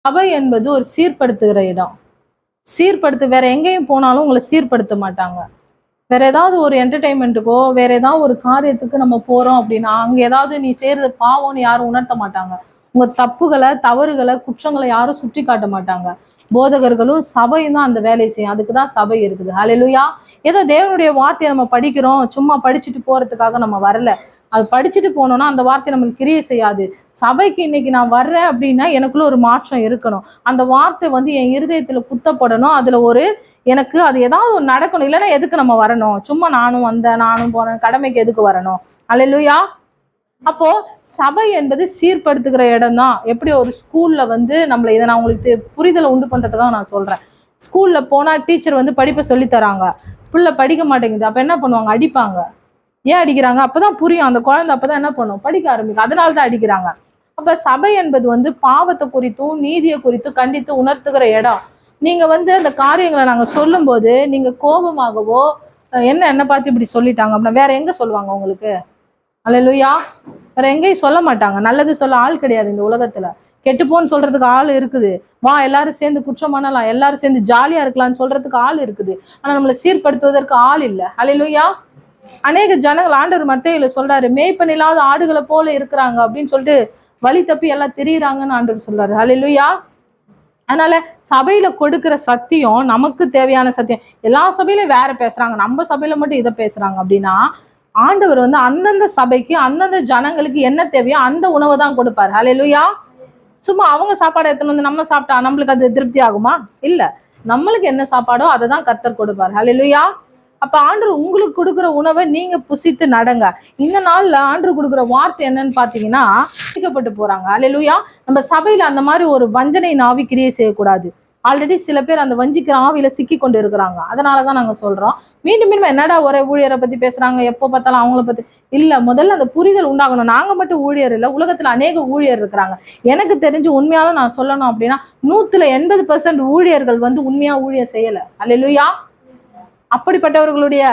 சபை என்பது ஒரு சீர்படுத்துகிற இடம். வேற எங்கேயும் போனாலும் உங்களை சீர்படுத்த மாட்டாங்க. வேற ஏதாவது ஒரு என்டர்டைன்மெண்ட்டுக்கோ வேற ஏதாவது ஒரு காரியத்துக்கு நம்ம போறோம் அப்படின்னா அங்க ஏதாவது நீ செய்யறது பாவம்னு யாரும் உணர்த்த மாட்டாங்க. உங்க தப்புகளை, தவறுகளை, குற்றங்களை யாரும் சுட்டி காட்ட மாட்டாங்க. போதகர்களும் சபையும் தான் அந்த வேலையை செய்யும். அதுக்குதான் சபை இருக்குது. ஹல்லேலூயா. ஏதோ தேவனுடைய வார்த்தையை நம்ம படிக்கிறோம், சும்மா படிச்சுட்டு போறதுக்காக நம்ம வரல. அது படிச்சுட்டு போனோம்னா அந்த வார்த்தை நம்மளுக்கு கிரியை செய்யாது. சபைக்கு இன்னைக்கு நான் வர்றேன் அப்படின்னா எனக்குள்ள ஒரு மாற்றம் இருக்கணும். அந்த வார்த்தை என் இருதயத்துல குத்தப்படணும். அதுல எனக்கு அது ஏதாவது ஒரு நடக்கணும். இல்லைன்னா எதுக்கு நம்ம வரணும்? சும்மா நானும் வந்தேன், நானும் போனேன், கடமைக்கு எதுக்கு வரணும்? அல்லேலூயா. அப்போ சபை என்பது சீர்படுத்துகிற இடம் தான். எப்படி ஒரு ஸ்கூல்ல நம்மள இதை நான் உங்களுக்கு புரிதலை உண்டு பண்றதுக்காக நான் சொல்றேன். ஸ்கூல்ல போனா டீச்சர் படிப்பை சொல்லி தராங்க, பிள்ளை படிக்க மாட்டேங்குது. அப்ப என்ன பண்ணுவாங்க? அடிப்பாங்க. ஏன் அடிக்கிறாங்க? அப்பதான் புரியும். அந்த குழந்தை அப்பதான் என்ன பண்ணும்? படிக்க ஆரம்பிக்கும். அதனாலதான் அடிக்கிறாங்க. அப்ப சபை என்பது பாவத்தை குறித்தும் நீதியை குறித்தும் கண்டித்து உணர்த்துகிற இடம். நீங்க அந்த காரியங்களை நாங்க சொல்லும் போது நீங்க கோபமாகவோ என்ன பார்த்து இப்படி சொல்லிட்டாங்க அப்படின்னா வேற எங்க சொல்லுவாங்க உங்களுக்கு? அல்லேலூயா. வேற எங்கேயும் சொல்ல மாட்டாங்க. நல்லது சொல்ல ஆள் கிடையாது இந்த உலகத்துல. கெட்டுப்போன்னு சொல்றதுக்கு ஆள் இருக்குது. வா எல்லாரும் சேர்ந்து குற்றம் பண்ணலாம், எல்லாரும் சேர்ந்து ஜாலியா இருக்கலாம்னு சொல்றதுக்கு ஆள் இருக்குது. ஆனா நம்மளை சீர்படுத்துவதற்கு ஆள் இல்லை. அல்லேலூயா. அநேக ஜனங்கள் ஆண்டவர் மத்தேயுல சொல்றாரு, மேய்ப்பன் இல்லாத ஆடுகளை போல இருக்கிறாங்க அப்படின்னு சொல்லிட்டு வழி தப்பி எல்லாம் தெரியுறாங்கன்னு ஆண்டவர் சொல்றாரு. அல்லேலூயா. அதனால சபையில கொடுக்கிற சத்தியம் நமக்கு தேவையான சத்தியம். எல்லா சபையிலும் வேற பேசுறாங்க, நம்ம சபையில மட்டும் இதை பேசுறாங்க அப்படின்னா ஆண்டவர் அந்தந்த சபைக்கு அந்தந்த ஜனங்களுக்கு என்ன தேவையோ அந்த உணவை தான் கொடுப்பாரு. ஹல்லேலூயா. சும்மா அவங்க சாப்பாடு எடுத்துன்னு நம்ம சாப்பிட்டா நம்மளுக்கு அது திருப்தி ஆகுமா? இல்ல. நம்மளுக்கு என்ன சாப்பாடோ அதை தான் கர்த்தர் கொடுப்பாரு. ஹல்லேலூயா. அப்ப ஆண்டவர் உங்களுக்கு கொடுக்குற உணவை நீங்க புசித்து நடங்க. இந்த நாள்ல ஆண்டவர் கொடுக்குற வார்த்தை என்னன்னு பாத்தீங்கன்னா வஞ்சிக்கப்பட்டு போறாங்க. அல்லேலூயா. நம்ம சபையில அந்த மாதிரி ஒரு வஞ்சனை ஆவி கிரியை செய்யக்கூடாது. ஆல்ரெடி சில பேர் அந்த வஞ்சிக்கிற ஆவியில சிக்கி கொண்டு இருக்கிறாங்க. அதனாலதான் நாங்க சொல்றோம், மீண்டும் மீண்டும் என்னடா ஒரே ஊழியரை பத்தி பேசுறாங்க, எப்போ பார்த்தாலும் அவங்கள பத்தி இல்ல. முதல்ல அந்த புரிதல் உண்டாகணும். நாங்க மட்டும் ஊழியர் இல்லை, உலகத்துல அநேக ஊழியர் இருக்கிறாங்க. எனக்கு தெரிஞ்சு உண்மையாலும் நான் சொல்லணும் அப்படின்னா 180% ஊழியர்கள் உண்மையா ஊழியர் செய்யல. அல்லேலூயா. அப்படிப்பட்டவர்களுடைய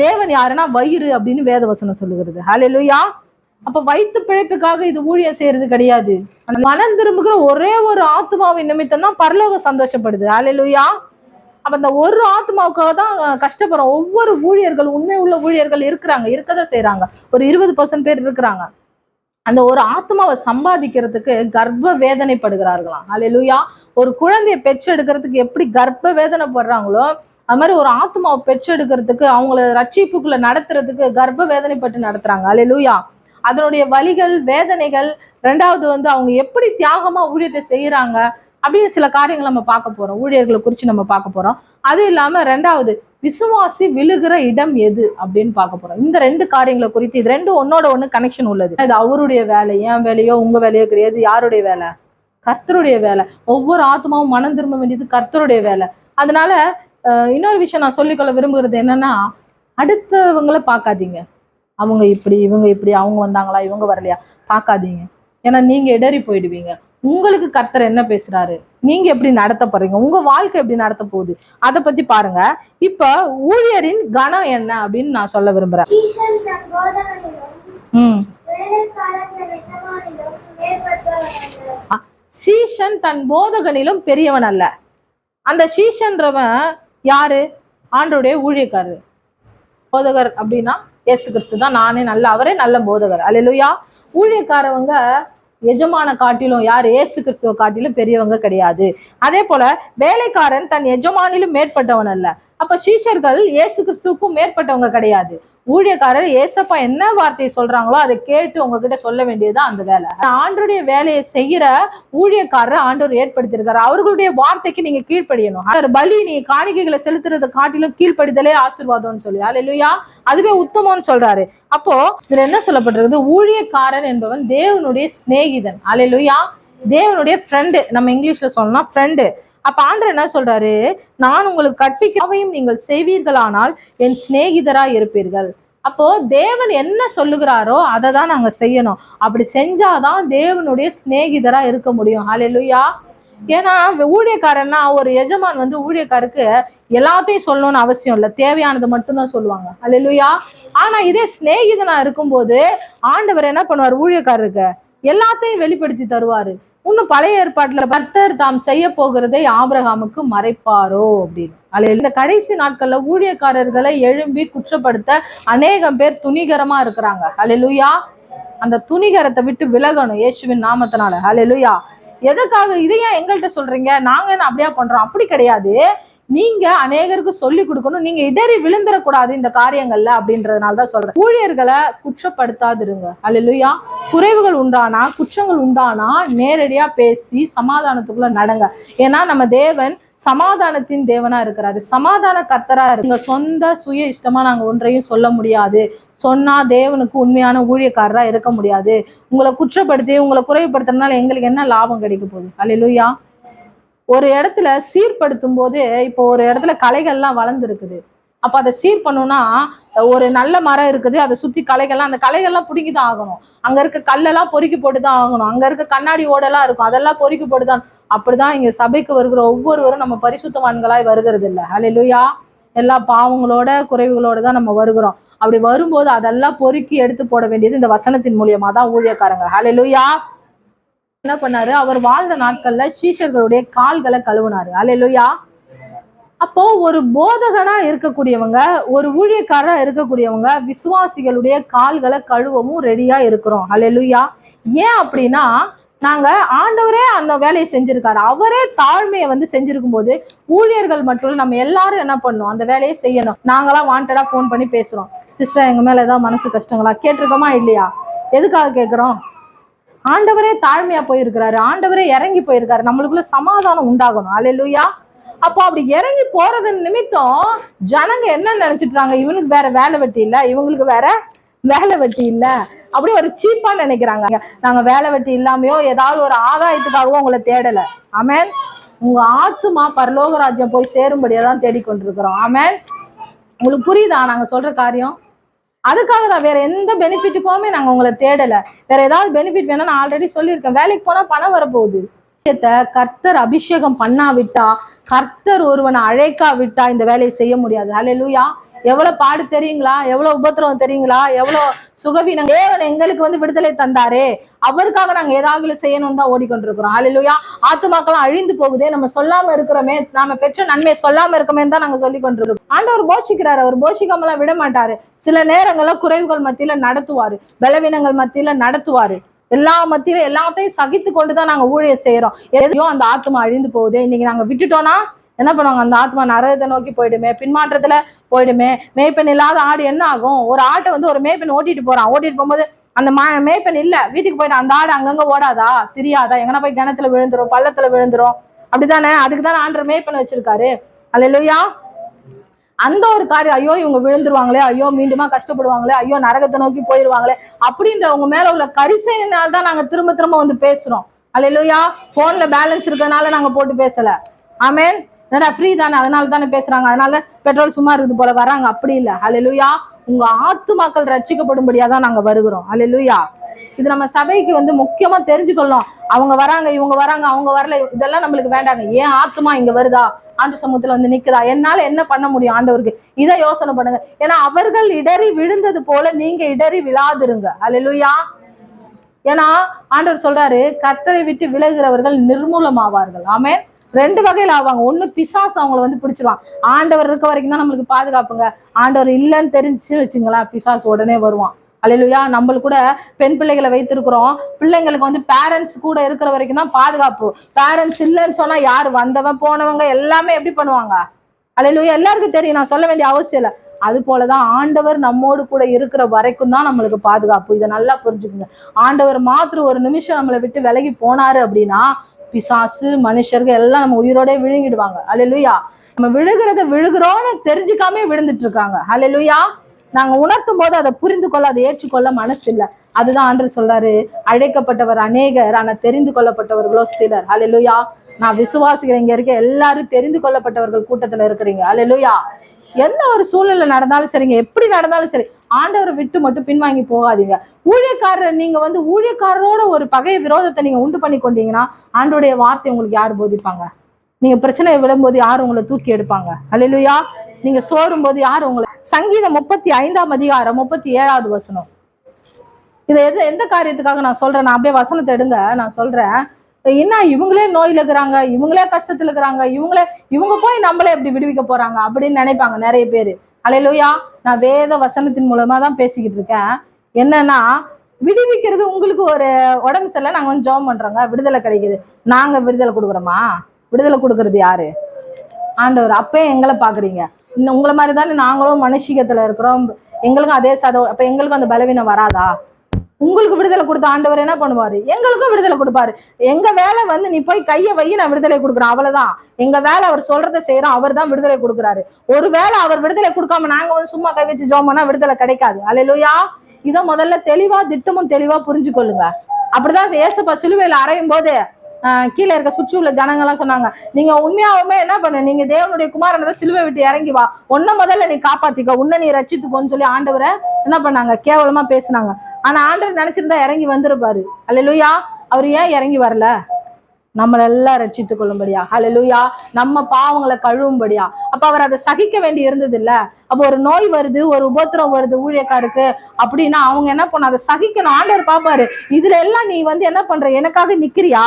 தேவன் யாருன்னா வயிறு அப்படின்னு வேதவசனம் சொல்லுகிறது. ஹல்லேலூயா. அப்ப வயிற்று பிழைப்புக்காக இது ஊழியம் செய்யறது கிடையாது. மனம் திரும்புகிற ஒரே ஒரு ஆத்மாவின் நிமித்தம் தான் பரலோகம் சந்தோஷப்படுது. ஹல்லேலூயா. அப்ப அந்த ஒரு ஆத்மாவுக்காக தான் கஷ்டப்படுறோம். ஒவ்வொரு ஊழியர்கள், உண்மை உள்ள ஊழியர்கள் இருக்கிறாங்க, இருக்கதான் செய்யறாங்க. ஒரு 20% பேர் இருக்கிறாங்க. அந்த ஒரு ஆத்மாவை சம்பாதிக்கிறதுக்கு கர்ப்ப வேதனைப்படுகிறார்களாம். ஹல்லேலூயா. ஒரு குழந்தைய பெற்றெடுக்கிறதுக்கு எப்படி கர்ப்ப வேதனைப்படுறாங்களோ அது மாதிரி ஒரு ஆத்மாவை பெற்றெடுக்கிறதுக்கு, அவங்கள ரட்சிப்புக்குள்ள நடத்துறதுக்கு கர்ப்ப வேதனைப்பட்டு நடத்துறாங்க. அல்லேலூயா. அதனுடைய வலிகள், வேதனைகள், ரெண்டாவது அவங்க எப்படி தியாகமா ஊழியத்தை செய்யறாங்க அப்படின்னு சில காரியங்கள் நம்ம பார்க்க போறோம். ஊழியர்களை குறித்து நம்ம பார்க்க போறோம். அது இல்லாம ரெண்டாவது விசுவாசி விழுகிற இடம் எது அப்படின்னு பார்க்க போறோம். இந்த 2 காரியங்களை குறித்து, இது 2 ஒன்னோட ஒண்ணு கனெக்ஷன் உள்ளது. இது அவருடைய வேலை, என் வேலையோ உங்க வேலையோ கிடையாது. யாருடைய வேலை? கர்த்தருடைய வேலை. ஒவ்வொரு ஆத்மாவும் மனம் திரும்ப வேண்டியது கர்த்தருடைய வேலை. அதனால இன்னொரு விஷயம் நான் சொல்லிக்கொள்ள விரும்புகிறது என்னன்னா, அடுத்தவங்களை பார்க்காதீங்க. அவங்க இப்படி, இவங்க இப்படி, அவங்க வந்தாங்களா, இவங்க வரலையா பார்க்காதீங்க. ஏன்னா நீங்க இடறி போயிடுவீங்க. உங்களுக்கு கர்த்தர் என்ன பேசுறாரு, நீங்க எப்படி நடத்த போறீங்க, உங்க வாழ்க்கை எப்படி நடத்த போகுது, அதை பத்தி பாருங்க. இப்ப ஊழியரின் கணம் என்ன அப்படின்னு நான் சொல்ல விரும்புறேன். சீஷன் தன் போதகனிலும் பெரியவன் அல்ல. அந்த சீஷன்றவன் யாரு? ஆண்டவருடைய ஊழியக்காரர். போதகர் அப்படின்னா இயேசு கிறிஸ்து தான். அவரே நல்ல போதகர். அல்லேலூயா. ஊழியக்காரவங்க எஜமான காட்டிலும் யார்? இயேசு கிறிஸ்துவ காட்டிலும் பெரியவங்க கிடையாது. அதே போல வேலைக்காரன் தன் எஜமானிலும் மேற்பட்டவன் அல்ல. அப்ப சீஷர்கள் இயேசு கிறிஸ்துவுக்கும் மேற்பட்டவங்க கிடையாது. ஊழியக்காரர் ஏசப்பா என்ன வார்த்தையை சொல்றாங்களோ அதை கேட்டு உங்ககிட்ட சொல்ல வேண்டியதுதான் அந்த வேலை. ஆண்டவருடைய வேலையை செய்யற ஊழியக்காரர் ஆண்டவர் ஏற்படுத்தியிருக்காரு. அவர்களுடைய வார்த்தைக்கு நீங்க கீழ்ப்படியணும். பலி, நீ காணிக்கைகளை செலுத்துறதை காட்டிலும் கீழ்ப்படிதலே ஆசீர்வாதம்னு சொல்லி, அல்லேலூயா, அதுவே உத்தமம்னு சொல்றாரு. அப்போ இதுல என்ன சொல்லப்பட்டிருக்குது? ஊழியக்காரன் என்பவன் தேவனுடைய சிநேகிதன். அல்லேலூயா. தேவனுடைய ஃப்ரெண்டு. நம்ம இங்கிலீஷ்ல சொல்லலாம் ஃப்ரெண்டு. அப்ப ஆண்டவர் என்ன சொல்றாரு? நான் உங்களுக்கு கற்பிக்கவையும் நீங்கள் செய்வீர்களானால் என் சிநேகிதரா இருப்பீர்கள். அப்போ தேவன் என்ன சொல்லுகிறாரோ அதை தான் நாங்க செய்யணும். அப்படி செஞ்சாதான் தேவனுடைய சிநேகிதரா இருக்க முடியும். ஹல்லேலூயா. ஏன்னா ஊழியக்காரன்னா ஒரு எஜமான் ஊழியக்காருக்கு எல்லாத்தையும் சொல்லணும்னு அவசியம் இல்லை, தேவையானது மட்டும்தான் சொல்லுவாங்க. ஹல்லேலூயா. ஆனா இதே சிநேகிதனா இருக்கும்போது ஆண்டவர் என்ன பண்ணுவார்? ஊழியக்காரருக்கு எல்லாத்தையும் வெளிப்படுத்தி தருவாரு. இன்னும் பழைய ஏற்பாட்டுல கர்த்தர் தாம் செய்ய போகிறதை ஆபிரகாமுக்கு மறைப்பாரோ அப்படின்னு. இந்த கடைசி நாட்கள்ல ஊழியக்காரர்களை எழும்பி குற்றப்படுத்த அநேகம் பேர் துணிகரமா இருக்கிறாங்க. அல்லேலூயா. அந்த துணிகரத்தை விட்டு விலகணும் இயேசுவின் நாமத்தினால. அல்லேலூயா. எதுக்காக இதையா எங்கள்கிட்ட சொல்றீங்க, நாங்க என்ன அப்படியா பண்றோம்? அப்படி கிடையாது. நீங்க அநேகருக்கு சொல்லி கொடுக்கணும், நீங்க இடறி விழுந்துடக்கூடாது இந்த காரியங்கள்ல அப்படின்றதுனாலதான் சொல்றேன். ஊழியர்களை குற்றப்படுத்தாதிருங்க. அல்லேலூயா. குறைவுகள் உண்டானா, குற்றங்கள் உண்டானா நேரடியா பேசி சமாதானத்துக்குள்ள நடங்க. ஏன்னா நம்ம தேவன் சமாதானத்தின் தேவனா இருக்கிறாரு, சமாதான கர்த்தரா இருக்கு. சொந்த சுய இஷ்டமா நாங்க ஒன்றையும் சொல்ல முடியாது. சொன்னா தேவனுக்கு உண்மையான ஊழியக்காரரா இருக்க முடியாது. உங்களை குற்றப்படுத்தி உங்களை குறைவுபடுத்துறதுனால எங்களுக்கு என்ன லாபம் கிடைக்க போகுது? அல்லேலூயா. ஒரு இடத்துல சீர்படுத்தும் போது, இப்போ ஒரு இடத்துல களைகள்லாம் வளர்ந்து இருக்குது, அப்ப அதை சீர் பண்ணணும்னா ஒரு நல்ல மரம் இருக்குது, அதை சுத்தி களைகள்லாம், அந்த களைகள்லாம் பிடிக்கிதான் ஆகணும். அங்க இருக்க கல்லெல்லாம் பொறுக்கி போட்டுதான் ஆகணும். அங்க இருக்க கண்ணாடி ஓடெல்லாம் இருக்கும், அதெல்லாம் பொறுக்கி போட்டுதான். அப்படிதான் இங்க சபைக்கு வருகிற ஒவ்வொருவரும் நம்ம பரிசுத்தவான்களாய் வருகிறது இல்லை. அல்லேலூயா. எல்லா பாவங்களோட குறைவுகளோட தான் நம்ம வருகிறோம். அப்படி வரும்போது அதெல்லாம் பொறுக்கி எடுத்து போட வேண்டியது இந்த வசனத்தின் மூலியமா தான் ஊழியக்காரங்க. அல்லேலூயா. என்ன பண்ணாரு? அவர் வாழ்ந்த நாட்கள்ல சீஷர்களுடைய கால்களை கழுவினாரு. அல்லேலூயா. அப்போ ஒரு போதகனா இருக்கக்கூடியவங்க, ஒரு ஊழியக்காரரா இருக்கக்கூடியவங்க விசுவாசிகளுடைய கால்களை கழுவவும் ரெடியா இருக்கிறோம். அல்லேலூயா. ஏன் அப்படின்னா, நாங்க ஆண்டவரே அந்த வேலையை செஞ்சிருக்காரு. அவரே தாழ்மையை செஞ்சிருக்கும் போது ஊழியர்கள் மட்டும் நம்ம எல்லாரும் என்ன பண்ணணும்? அந்த வேலையை செய்யணும். நாங்களாம் வாண்டடா போன் பண்ணி பேசுறோம், சிஸ்டர் எங்க மேல ஏதாவது மனசு கஷ்டங்களா கேட்டிருக்கோமா இல்லையா? எதுக்காக கேட்கிறோம்? ஆண்டவரே தாழ்மையா போயிருக்கிறாரு, ஆண்டவரே இறங்கி போயிருக்காரு, நம்மளுக்குள்ள சமாதானம் உண்டாகணும். அல்லேலூயா. அப்போ அப்படி இறங்கி போறது நிமித்தம் ஜனங்க என்ன நினைச்சிட்டாங்க? இவனுக்கு வேற வேலை வெட்டி இல்ல, இவங்களுக்கு வேற வேலை வெட்டி இல்ல, அப்படி ஒரு சீப்பா நினைக்கிறாங்க. நாங்க வேலை வெட்டி இல்லாமையோ ஏதாவது ஒரு ஆதாயத்துக்காகவோ உங்களை தேடல. ஆமென். உங்க ஆத்துமா பரலோக ராஜ்யம் போய் சேரும்படியா தான் தேடிக்கொண்டிருக்கிறோம். ஆமென். உங்களுக்கு புரியுதா நாங்க சொல்ற காரியம்? அதுக்காக தான், வேற எந்த பெனிஃபிட்டுக்குமே நாங்க உங்களை தேடல. வேற ஏதாவது பெனிஃபிட் வேணா நான் ஆல்ரெடி சொல்லியிருக்கேன். வேலைக்கு போனா பணம் வரப்போகுது. கர்த்தர் அபிஷேகம் பண்ணாவிட்டா, கர்த்தர் ஒருவனை அழைக்காவிட்டா இந்த வேலையை செய்ய முடியாது. அல்லேலூயா. எவ்வளவு பாடு தெரியுங்களா? எவ்வளவு உபத்திரவம் தெரியுங்களா? எவ்வளவு சுகவீனம். தேவன் எங்களுக்கு விடுதலை தந்தாரே, அவருக்காக நாங்க ஏதாவது செய்யணும்னு தான் ஓடிக்கொண்டிருக்கிறோம். அல்லேலூயா. ஆத்துமாக்கெல்லாம் அழிந்து போகுதே, நம்ம சொல்லாம இருக்கிறோமே, நாம பெற்ற நன்மை சொல்லாம இருக்கமே தான் நாங்க சொல்லி கொண்டிருக்கோம். ஆண்டவர் போஷிக்கிறாரு, அவர் போஷிக்காமலாம் விட மாட்டாரு. சில நேரங்கள்ல குறைவுகள் மத்தியில நடத்துவாரு, பலவீனங்கள் மத்தியில நடத்துவாரு. எல்லா மத்தியில எல்லாத்தையும் சகித்து கொண்டுதான் நாங்க ஊழியம் செய்யறோம். எதையோ அந்த ஆத்மா அழிந்து போகுது, இன்னைக்கு நாங்க விட்டுட்டோம்னா என்ன பண்ணுவாங்க? அந்த ஆத்மா நரகத்தை நோக்கி போயிடுமே, பின்மாற்றத்துல போயிடுமே. மேய்ப்பெண் இல்லாத ஆடு என்ன ஆகும்? ஒரு ஆட்டை ஒரு மேய்ப்பெண் ஓட்டிட்டு போறான், ஓட்டிட்டு போகும்போது அந்த மேய்ப்பெண் இல்ல, வீட்டுக்கு போயிட்டு அந்த ஆடு அங்கங்க ஓடாதா, தெரியாதா? எங்கன்னா போய் கிணத்துல விழுந்துரும், பள்ளத்துல விழுந்துரும். அப்படித்தானே? அதுக்குதானே ஆண்டவர் மேய்ப்பெண் வச்சிருக்காரு. அல்லேலூயா. அந்த ஒரு காரியம், ஐயோ இவங்க விழுந்துருவாங்களே, ஐயோ மீண்டுமா கஷ்டப்படுவாங்களே, ஐயோ நரகத்தை நோக்கி போயிடுவாங்களே அப்படின்ற உங்க மேல உள்ள கரிசையினால தான் நாங்க திரும்ப திரும்ப பேசுறோம். அல்லேலூயா. போன்ல பேலன்ஸ் இருக்கனால நாங்க போட்டு பேசல. ஆமென். ஃப்ரீ தானே, அதனால தானே பேசுறாங்க, அதனால பெட்ரோல் சும்மா இருக்குது போல வராங்க, அப்படி இல்லை. அல்லேலூயா. உங்க ஆத்துமாக்கள் ரட்சிக்கப்படும்படியா தான் நாங்க வருகிறோம். அல்லேலூயா. இது நம்ம சபைக்கு முக்கியமா தெரிஞ்சுக்கொள்ளணும். அவங்க வராங்க, இவங்க வராங்க, அவங்க வரல, இதெல்லாம் நம்மளுக்கு வேண்டாங்க. ஏன் ஆத்துமா இங்க வருதா, ஆண்டு சமூகத்துல நிக்குதா, என்னால என்ன பண்ண முடியும் ஆண்டவருக்கு, இதை யோசனை பண்ணுங்க. ஏன்னா அவர்கள் இடறி விழுந்தது போல நீங்க இடறி விழாதிருங்க. அல்லேலூயா. ஏன்னா ஆண்டவர் சொல்றாரு, கர்த்தரை விட்டு விலகுறவர்கள் நிர்மூலமாவார்கள். ஆமென். ரெண்டு வகையில் ஆவாங்க. ஒண்ணு பிசாசு அவங்களை பிடிச்சிருவான். ஆண்டவர் இருக்க வரைக்கும் தான் நம்மளுக்கு பாதுகாப்புங்க. ஆண்டவர் இல்லைன்னு தெரிஞ்சு வச்சுங்களேன், பிசாசு உடனே வருவான். அல்லேலூயா. நம்ம கூட பெண் பிள்ளைகளை வைத்திருக்கிறோம். பிள்ளைங்களுக்கு பேரண்ட்ஸ் கூட இருக்கிற வரைக்கும் தான் பாதுகாப்பு. பேரண்ட்ஸ் இல்லைன்னு சொன்னா யாரு, வந்தவன் போனவங்க எல்லாமே எப்படி பண்ணுவாங்க? அல்லேலூயா. எல்லாருக்கும் தெரியும், நான் சொல்ல வேண்டிய அவசியம் இல்லை. அது போலதான் ஆண்டவர் நம்மோடு கூட இருக்கிற வரைக்கும் தான் நம்மளுக்கு பாதுகாப்பு. இதை நல்லா புரிஞ்சுக்குங்க. ஆண்டவர் மாத்திரம் ஒரு நிமிஷம் நம்மளை விட்டு விலகி போனாரு அப்படின்னா பிசாசு மனுஷர்கள் எல்லாம் நம்ம உயிரோட விழுங்கிடுவாங்க. அல்லேலூயா. நம்ம விழுகிறோன்னு தெரிஞ்சுக்காம விழுந்துட்டு இருக்காங்க. அல்லேலூயா. நாங்க உணர்த்தும் போது அதை புரிந்து கொள்ள, அதை ஏற்றுக்கொள்ள மனசு இல்லை. அதுதான் ஆண்டவர் சொல்றாரு, அழைக்கப்பட்டவர் அநேகர், ஆனா தெரிந்து கொள்ளப்பட்டவர்களோ சிலர். அல்லேலூயா. நான் விசுவாசிக்கிறேன், இங்க இருக்க எல்லாரும் தெரிந்து கொள்ளப்பட்டவர்கள் கூட்டத்துல இருக்கிறீங்க. அல்லேலூயா. எந்த ஒரு சூழ்நிலை நடந்தாலும் சரிங்க, எப்படி நடந்தாலும் சரி, ஆண்டவரை விட்டு மட்டும் பின்வாங்கி போகாதீங்க. ஊழியக்காரர் நீங்க ஊழியக்காரரோட ஒரு பகை விரோதத்தை நீங்க உண்டு பண்ணி கொண்டீங்கன்னா ஆண்டோடைய வார்த்தை உங்களுக்கு யாரு போதிப்பாங்க? நீங்க பிரச்சனையை விடும்போது யாரு உங்களை தூக்கி எடுப்பாங்க? அல்லேலூயா. நீங்க சோரும் போது யாரு உங்களை? சங்கீதம் 35ஆம் அதிகாரம் 37வது வசனம். இதை எந்த காரியத்துக்காக நான் சொல்றேன்? நான் அப்படியே வசனத்தை எடுங்க, நான் சொல்றேன். என்ன இவங்களே நோயில இருக்கிறாங்க, இவங்களே கஷ்டத்துல இருக்கிறாங்க, இவங்க போய் நம்மளே எப்படி விடுவிக்க போறாங்க அப்படின்னு நினைப்பாங்க நிறைய பேர். அல்லேலூயா. நான் வேத வசனத்தின் மூலமா தான் பேசிக்கிட்டு இருக்கேன். என்னன்னா, விடுவிக்கிறது உங்களுக்கு ஒரு உடம்பு சரியில்லை, நாங்க வந்து ஜெபம் பண்றோங்க, விடுதலை கிடைக்குது. நாங்க விடுதலை கொடுக்குறோமா? விடுதலை கொடுக்கறது யாரு? ஆண்டவர். அப்பயே எங்களை பாக்குறீங்க. இன்னும் உங்களை மாதிரி தானே நாங்களும் மனுஷிகத்துல இருக்கிறோம், எங்களுக்கும் அதே அப்ப எங்களுக்கும் அந்த பலவீனம் வராதா? உங்களுக்கு விடுதலை கொடுத்த ஆண்டவர் என்ன பண்ணுவாரு? எங்களுக்கும் விடுதலை கொடுப்பாரு. எங்க வேலை வந்து நீ போய் கையை வை, நான் விடுதலை கொடுக்குறேன், அவ்வளவுதான். எங்க வேலை அவர் சொல்றதை செய்யறோம், அவர் தான் விடுதலை கொடுக்குறாரு. ஒரு வேளை அவர் விடுதலை கொடுக்காம நாங்க வந்து சும்மா கை வச்சு ஜோமனா விடுதலை கிடைக்காது. அல்லேலூயா. இதை முதல்ல தெளிவா திட்டமும் தெளிவா புரிஞ்சு கொள்ளுங்க. அப்படிதான் ஏசப்பா சிலுவையில அறையும் போது கீழே இருக்க சுற்றி உள்ள ஜனங்கள்லாம் சொன்னாங்க, நீங்க உண்மையாவுமே என்ன பண்ண, நீங்க தேவனுடைய குமாரனை சிலுவை விட்டு இறங்கி வா, உன்ன முதல்ல நீ காப்பாத்திக்கோ, உன்னை நீ ரட்சித்துக்கோன்னு சொல்லி ஆண்டவரை என்ன பண்ணாங்க? கேவலமா பேசினாங்க. ஆனா ஆண்டவர் நினைச்சிருந்தா இறங்கி வந்திருப்பாரு. அல்லேலூயா. அவர் ஏன் இறங்கி வரல? நம்மளெல்லாம் ரட்சித்துக் கொள்ளும்படியா. அல்லேலூயா. நம்ம பாவங்களை கழுவும்படியா. அப்ப அவர் அதை சகிக்க வேண்டி இருந்தது இல்ல. அப்போ ஒரு நோய் வருது, ஒரு உபத்திரம் வருது ஊழியக்காருக்கு அப்படின்னா அவங்க என்ன பண்ண, அதை சகிக்கணும். ஆண்டவர் பாப்பாரு, இதுல எல்லாம் நீ வந்து என்ன பண்ற, எனக்காக நிக்கிறியா?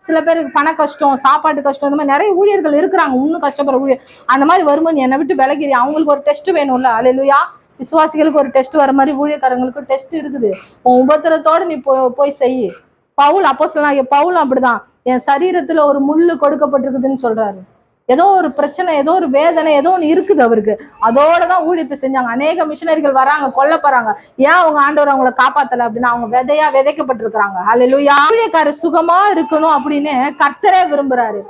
சில பேருக்கு பண கஷ்டம், சாப்பாட்டு கஷ்டம், இந்த மாதிரி நிறைய ஊழியர்கள் இருக்கிறாங்க, இன்னும் கஷ்டப்படுற ஊழியர். அந்த மாதிரி வரும்போது என்னை விட்டு விலகிறி, அவங்களுக்கு ஒரு டெஸ்ட் வேணும்ல. அல்லேலூயா. விசுவாசிகளுக்கு ஒரு டெஸ்ட் வர மாதிரி ஊழியக்காரங்களுக்கு டெஸ்ட் இருக்குது. உன் உபத்திரத்தோடு நீ போய் செய். அப்போஸ்தலனாகிய பவுல் அப்படிதான், என் சரீரத்துல ஒரு முள்ளு கொடுக்கப்பட்டிருக்குதுன்னு சொல்றாரு. ஏதோ ஒரு பிரச்சனை, ஏதோ ஒரு வேதனை, ஏதோ ஒன்று இருக்குது அவருக்கு. அதோடதான் ஊழியத்தை செஞ்சாங்க. அநேக மிஷனரிகள் வராங்க, கொல்லப்படுறாங்க. ஏன் அவங்க ஆண்டவர் அவங்களை காப்பாத்தல அப்படின்னா அவங்க விதையா விதைக்கப்பட்டிருக்கிறாங்க. அல்லேலூயா. ஊழியக்காரர் சுகமா இருக்கணும் அப்படின்னு கர்த்தரே விரும்புறாரு.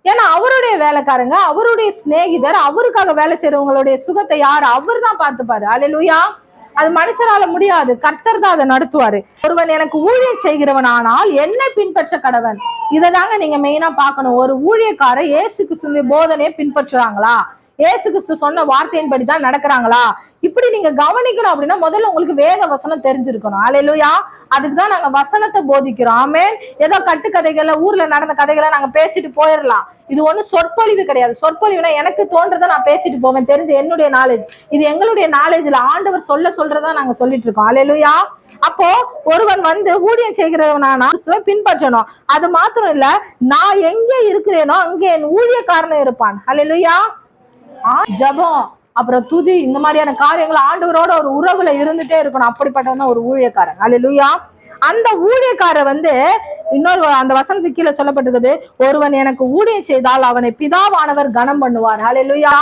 ஏன்னா அவருடைய வேலைக்காரங்க, அவருடைய சிநேகிதர், அவருக்காக வேலை செய்யறவங்களுடைய சுகத்தை யாரு? அவர் தான் பார்த்துப்பாரு. அல்லேலூயா. அது மனுஷனால முடியாது, கர்த்தர் தான் அதை நடத்துவாரு. ஒருவன் எனக்கு ஊழியம் செய்கிறவன் ஆனால் என்னை பின்பற்ற கடவன். இதைதாங்க நீங்க மெயினா பார்க்கணும். ஒரு ஊழியக்காரர் இயேசு கிறிஸ்துவின் போதனையை பின்பற்றுறாங்களா, இயேசு கிறிஸ்து சொன்ன வார்த்தையின்படி தான் நடக்கிறாங்களா, இப்படி நீங்க கவனிக்கணும். அப்படின்னா முதல்ல உங்களுக்கு வேத வசனம் தெரிஞ்சிருக்கணும். அல்லேலூயா. அதுக்குதான் நாங்க வசனத்தை போதிக்கிறோம். ஆமென். ஏதோ கட்டுக்கதைகளை, ஊர்ல நடந்த கதைகளை நாங்க பேசிட்டு போயிடலாம். இது ஒண்ணும் சொற்பொழிவு கிடையாது. சொற்பொழிவுனா எனக்கு தோன்றதை நான் பேசிட்டு போவேன், தெரிஞ்ச என்னுடைய நாலேஜ். இது எங்களுடைய நாலேஜ்ல ஆண்டவர் சொல்றதா நாங்க சொல்லிட்டு இருக்கோம். அல்லேலூயா. அப்போ ஒருவன் வந்து ஊழியம் செய்கிறவனானா பின்பற்றணும். அது மாத்திரம் இல்ல, நான் எங்க இருக்கிறேனோ அங்கே என் ஊழியக்காரன் இருப்பான். அல்லேலூயா. ஜெபம், அப்புறம் துதி, இந்த மாதிரியான காரியங்கள் ஆண்டவரோட ஒரு உறவுல இருந்துட்டே இருக்கணும். அப்படிப்பட்டவன் ஒரு ஊழியக்காரன். அல்லேலூயா. அந்த ஊழியக்காரர் வந்து இன்னொரு அந்த வசனத்துக்கு கீழே சொல்லப்பட்டிருக்குது, ஒருவன் எனக்கு ஊழியம் செய்தால் அவனை பிதாவானவர் கனம் பண்ணுவார். அல்லேலூயா.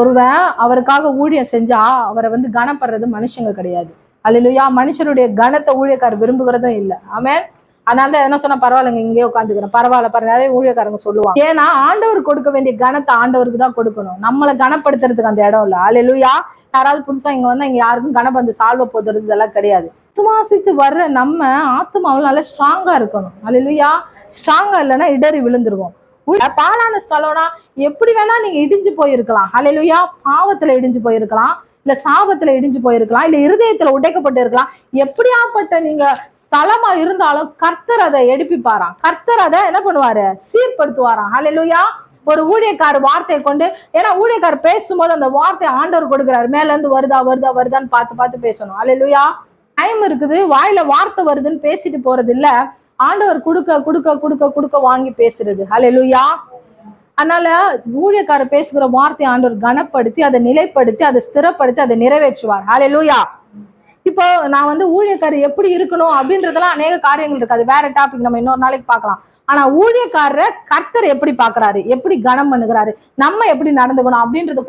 ஒருவன் அவருக்காக ஊழியம் செஞ்சா அவரை வந்து கனப்படுறது மனுஷங்க கிடையாது. அல்லேலூயா. மனுஷருடைய கனத்தை ஊழியக்காரர் விரும்புகிறதும் இல்லை. ஆமென். அதனால என்ன சொன்னா, பரவாயில்லைங்க இங்கே உட்காந்துக்கிறேன், பரவாயில்ல பாரு, நிறைய ஊழியக்காரங்க சொல்லுவாங்க. ஏன்னா ஆண்டவர் கொடுக்க வேண்டிய கனத்தை ஆண்டவருக்கு தான் கொடுக்கணும், நம்மளை கனப்படுத்துறதுக்கு அந்த இடம் இல்லை. அல்லேலூயா. யாராவது புதுசா இங்க வந்தா இங்க யாருக்கும் கனப்பந்து சால்வ போதுறது இதெல்லாம் கிடையாது. சுவாசித்து வர்ற நம்ம ஆத்மாவில் நல்லா ஸ்ட்ராங்கா இருக்கணும். அல்லேலூயா. ஸ்ட்ராங்கா இல்லைன்னா இடறி விழுந்துருவோம். பாலான ஸ்தலம்னா எப்படி வேணா நீங்க இடிஞ்சு போயிருக்கலாம். அல்லேலூயா. பாவத்துல இடிஞ்சு போயிருக்கலாம், இல்ல சாபத்துல இடிஞ்சு போயிருக்கலாம், இல்ல இருதயத்துல உடைக்கப்பட்டு இருக்கலாம். எப்படியாப்பட்ட நீங்க ஸ்தலமா இருந்தாலும் கர்த்தர் அதை எடுப்பிப்பாராம். கர்த்தர் அதை என்ன பண்ணுவாரு? சீர்படுத்துவாராம். அல்லேலூயா. ஒரு ஊழியக்காரர் வார்த்தையை கொண்டு, ஏன்னா ஊழியக்காரர் பேசும்போது அந்த வார்த்தை ஆண்டவர் கொடுக்குறாரு, மேல இருந்து வருதான்னு பார்த்து பேசணும். அல்லேலூயா. டைம் இருக்குது, வாயில வார்த்தை வருதுன்னு பேசிட்டு போறது இல்ல, ஆண்டவர் கொடுக்க வாங்கி பேசுறது. அல்லேலூயா. அதனால ஊழியக்காரர் பேசுகிற வார்த்தை ஆண்டவர் கனப்படுத்தி, அதை நிலைப்படுத்தி, அதை ஸ்திரப்படுத்தி, அதை நிறைவேற்றுவார். அல்லேலூயா. இப்போ நான் வந்து ஊழியக்காரர் எப்படி இருக்கணும் அப்படின்றதெல்லாம் அநேக காரியங்கள் இருக்கு, அது வேற டாபிக், நம்ம இன்னொரு நாளைக்கு பார்க்கலாம். ஆனா ஊழியக்காரரை கர்த்தர் எப்படி பாக்குறாரு, எப்படி கனம் பண்ணுகிறாரு, நம்ம எப்படி நடந்துக்கணும் அப்படின்றத